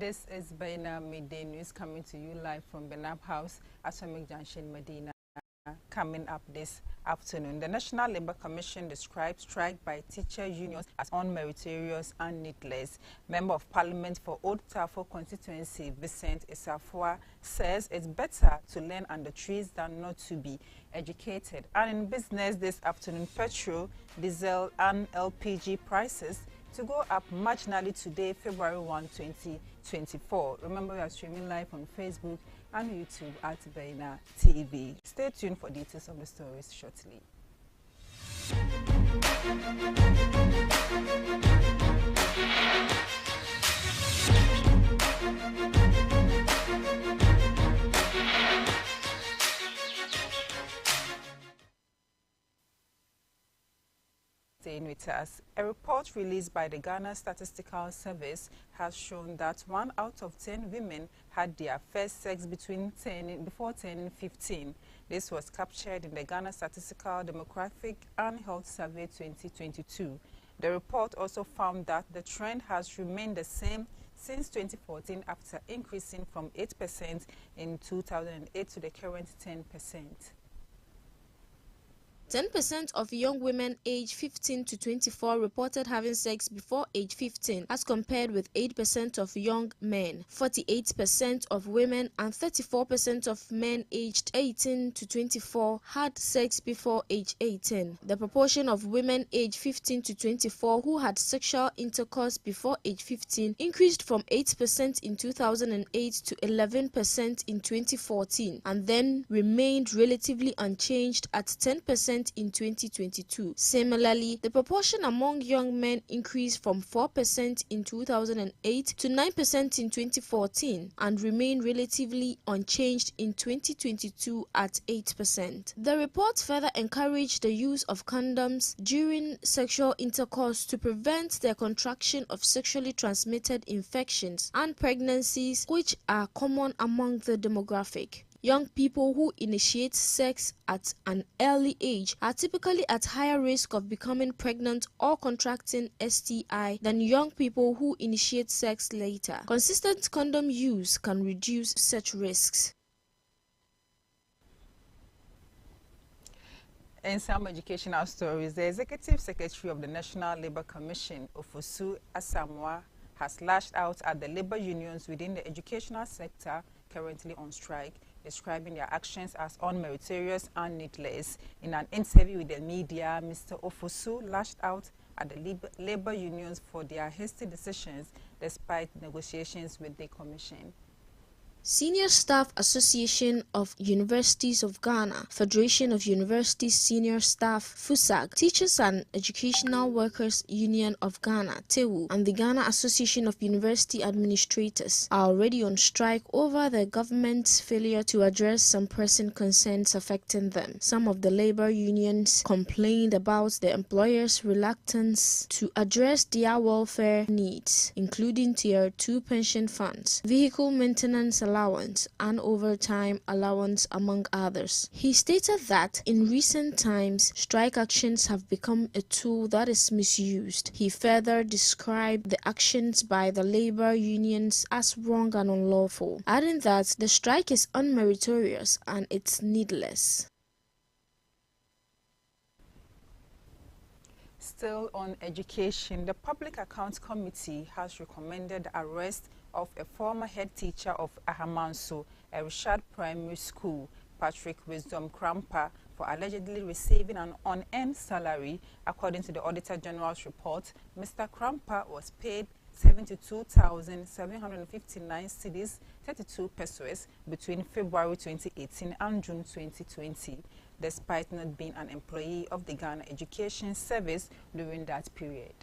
This is Baina Midday News coming to you live from Benab House at Summit Junction, Medina. Coming up this afternoon, the National Labour Commission describes strike by teacher unions as unmeritorious and needless. Member of Parliament for Old Tafo constituency, Vincent Isafua, says it's better to learn under trees than not to be educated. And in business this afternoon, petrol, diesel and LPG prices to go up marginally today, February 1, 2024. Remember, we are streaming live on Facebook and YouTube at Baina TV. Stay tuned for details of the stories shortly. Staying with us, a report released by the Ghana Statistical Service has shown that 1 out of 10 women had their first sex before turning 15. This was captured in the Ghana Statistical Demographic and Health Survey 2022. The report also found that the trend has remained the same since 2014 after increasing from 8% in 2008 to the current 10%. 10% of young women aged 15 to 24 reported having sex before age 15, as compared with 8% of young men, 48% of women, and 34% of men aged 18 to 24 had sex before age 18. The proportion of women aged 15 to 24 who had sexual intercourse before age 15 increased from 8% in 2008 to 11% in 2014, and then remained relatively unchanged at 10% in 2022. Similarly, the proportion among young men increased from 4% in 2008 to 9% in 2014 and remained relatively unchanged in 2022 at 8%. The report further encouraged the use of condoms during sexual intercourse to prevent the contraction of sexually transmitted infections and pregnancies, which are common among the demographic. Young people who initiate sex at an early age are typically at higher risk of becoming pregnant or contracting STI than young people who initiate sex later. Consistent condom use can reduce such risks. In some educational stories, the Executive Secretary of the National Labour Commission, Ofosu Asamoah, has lashed out at the labour unions within the educational sector currently on strike, describing their actions as unmeritorious and needless. In an interview with the media, Mr. Ofosu lashed out at the labour unions for their hasty decisions despite negotiations with the Commission. Senior Staff Association of Universities of Ghana, Federation of Universities Senior Staff, FUSAG, Teachers and Educational Workers Union of Ghana, TEWU, and the Ghana Association of University Administrators are already on strike over the government's failure to address some pressing concerns affecting them. Some of the labor unions complained about the employers' reluctance to address their welfare needs, including Tier 2 pension funds, vehicle maintenance allowance, and overtime allowance, among others. He stated that in recent times, strike actions have become a tool that is misused. He further described the actions by the labor unions as wrong and unlawful, adding that the strike is unmeritorious and it's needless. Still on education, the Public Accounts Committee has recommended the arrest of a former head teacher of Ahamanso, a Richard Primary School, Patrick Wisdom Krampa, for allegedly receiving an unearned salary. According to the Auditor General's report, Mr. Krampa was paid 72,759 cedis, 32 pesos, between February 2018 and June 2020, despite not being an employee of the Ghana Education Service during that period.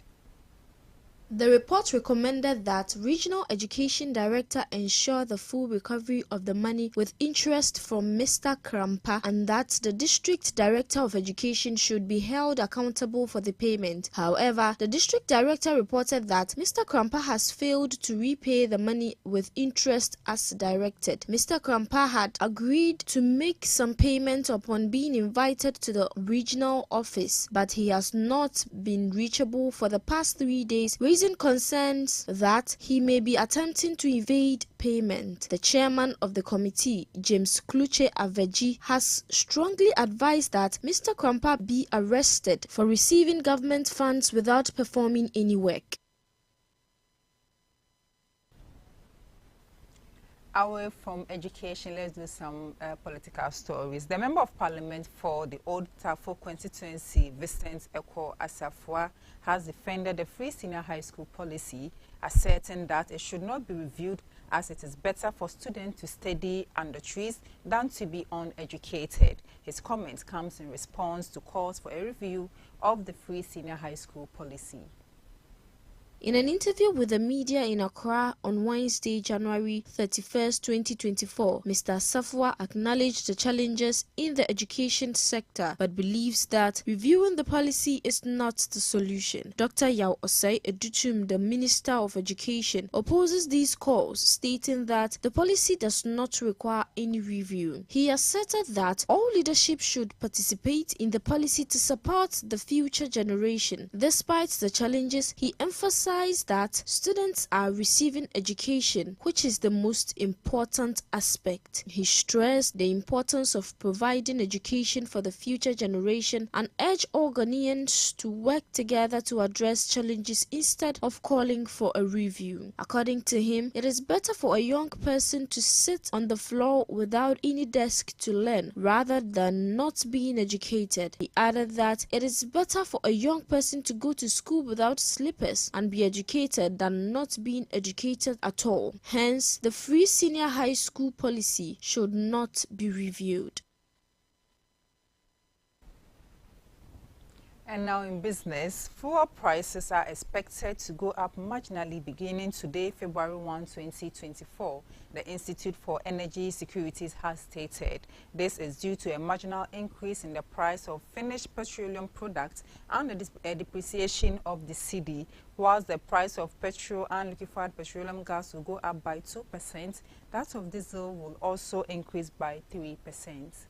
The report recommended that Regional Education Director ensure the full recovery of the money with interest from Mr. Krampa, and that the District Director of Education should be held accountable for the payment. However, the District Director reported that Mr. Krampa has failed to repay the money with interest as directed. Mr. Krampa had agreed to make some payment upon being invited to the regional office, but he has not been reachable for the past 3 days, raising raising concerns that he may be attempting to evade payment. The chairman of the committee, James Kluche Aveji, has strongly advised that Mr. Krampa be arrested for receiving government funds without performing any work. Away from education, let's do some political stories. The Member of Parliament for the Old Tafo constituency, Vincent Eko Asafwa, has defended the free senior high school policy, asserting that it should not be reviewed as it is better for students to study under trees than to be uneducated. His comment comes in response to calls for a review of the free senior high school policy. In an interview with the media in Accra on Wednesday, January 31st, 2024, Mr. Safwa acknowledged the challenges in the education sector but believes that reviewing the policy is not the solution. Dr. Yao Osei Educhum, the Minister of Education, opposes these calls, stating that the policy does not require any review. He asserted that all leadership should participate in the policy to support the future generation. Despite the challenges, he emphasized that students are receiving education, which is the most important aspect. He stressed the importance of providing education for the future generation and urged all Ghanaians to work together to address challenges instead of calling for a review. According to him, it is better for a young person to sit on the floor without any desk to learn rather than not being educated. He added that it is better for a young person to go to school without slippers and be educated than not being educated at all. Hence, the free senior high school policy should not be reviewed. And now in business, fuel prices are expected to go up marginally beginning today, February 1, 2024. The Institute for Energy Securities has stated this is due to a marginal increase in the price of finished petroleum products and the depreciation of the cedi, whilst the price of petrol and liquefied petroleum gas will go up by 2%. That of diesel will also increase by 3%.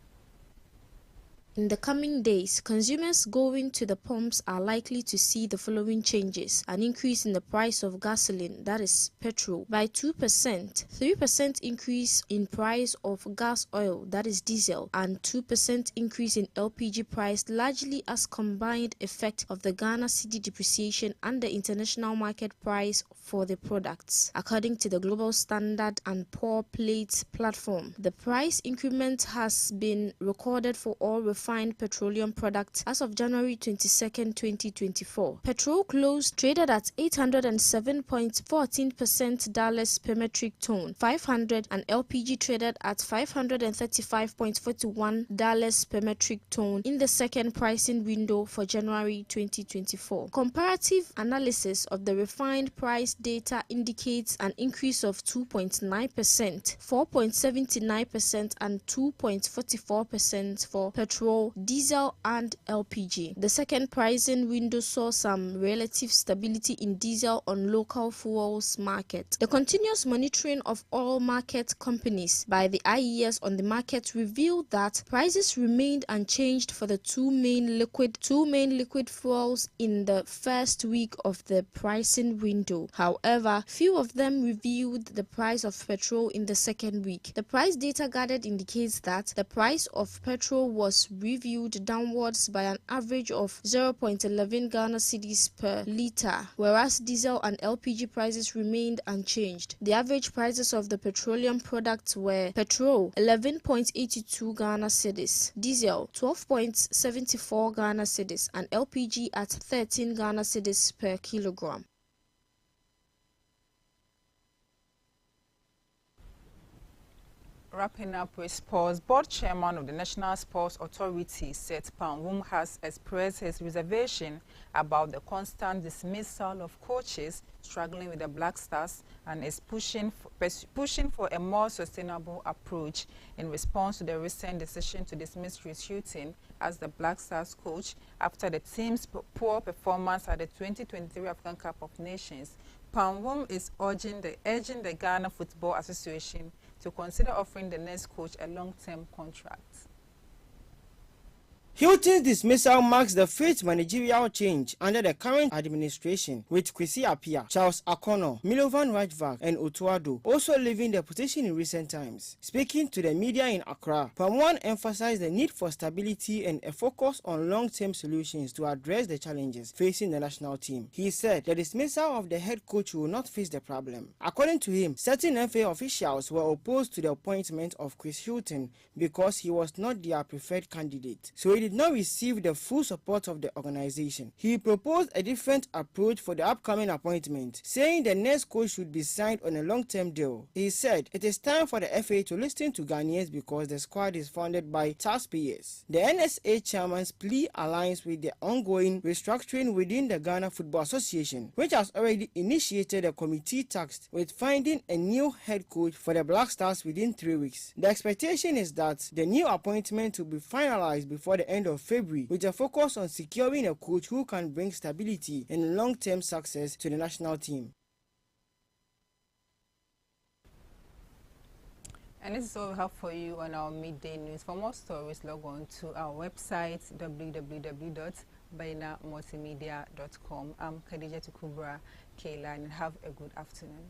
In the coming days, consumers going to the pumps are likely to see the following changes: an increase in the price of gasoline, that is petrol, by 2%, 3% increase in price of gas oil, that is diesel, and 2% increase in LPG price, largely as combined effect of the Ghana cedi depreciation and the international market price for the products. According to the Global Standard and Poor Plates platform, the price increment has been recorded for all refined petroleum products as of January 22nd, 2024. Petrol closed traded at $807.14 per metric ton, 500, and LPG traded at $535.41 per metric ton in the second pricing window for January 2024. Comparative analysis of the refined price data indicates an increase of 2.9%, 4.79%, and 2.44% for petrol, diesel, and LPG. The second pricing window saw some relative stability in diesel on local fuels market. The continuous monitoring of oil market companies by the IES on the market revealed that prices remained unchanged for the two main liquid fuels in the first week of the pricing window. However, few of them revealed the price of petrol in the second week. The price data gathered indicates that the price of petrol was reviewed downwards by an average of 0.11 Ghana cedis per litre, whereas diesel and LPG prices remained unchanged. The average prices of the petroleum products were: petrol 11.82 Ghana cedis, diesel 12.74 Ghana cedis, and LPG at 13 Ghana cedis per kilogram. Wrapping up with sports, board chairman of the National Sports Authority, Seth Panwum, has expressed his reservation about the constant dismissal of coaches struggling with the Black Stars and is pushing for a more sustainable approach. In response to the recent decision to dismiss Chris Hughton as the Black Stars coach after the team's poor performance at the 2023 African Cup of Nations, Panwum is urging the Ghana Football Association to consider offering the next coach a long-term contract. Hilton's dismissal marks the fifth managerial change under the current administration, with Kwesi Appiah, Charles Akono, Milovan Rajvak, and Otuado also leaving the position in recent times. Speaking to the media in Accra, Pamwan emphasized the need for stability and a focus on long-term solutions to address the challenges facing the national team. He said the dismissal of the head coach will not fix the problem. According to him, certain FA officials were opposed to the appointment of Chris Hilton because he was not their preferred candidate, so he did not receive the full support of the organization. He proposed a different approach for the upcoming appointment, saying the next coach should be signed on a long-term deal. He said it is time for the FA to listen to Ghanaians because the squad is funded by taxpayers. The NSA chairman's plea aligns with the ongoing restructuring within the Ghana Football Association, which has already initiated a committee tasked with finding a new head coach for the Black Stars within 3 weeks. The expectation is that the new appointment will be finalized before the end of February, with a focus on securing a coach who can bring stability and long-term success to the national team. And this is all we have for you on our midday news. For more stories, log on to our website www.bainamultimedia.com. I'm Khadija Tukubra Kayla, and have a good afternoon.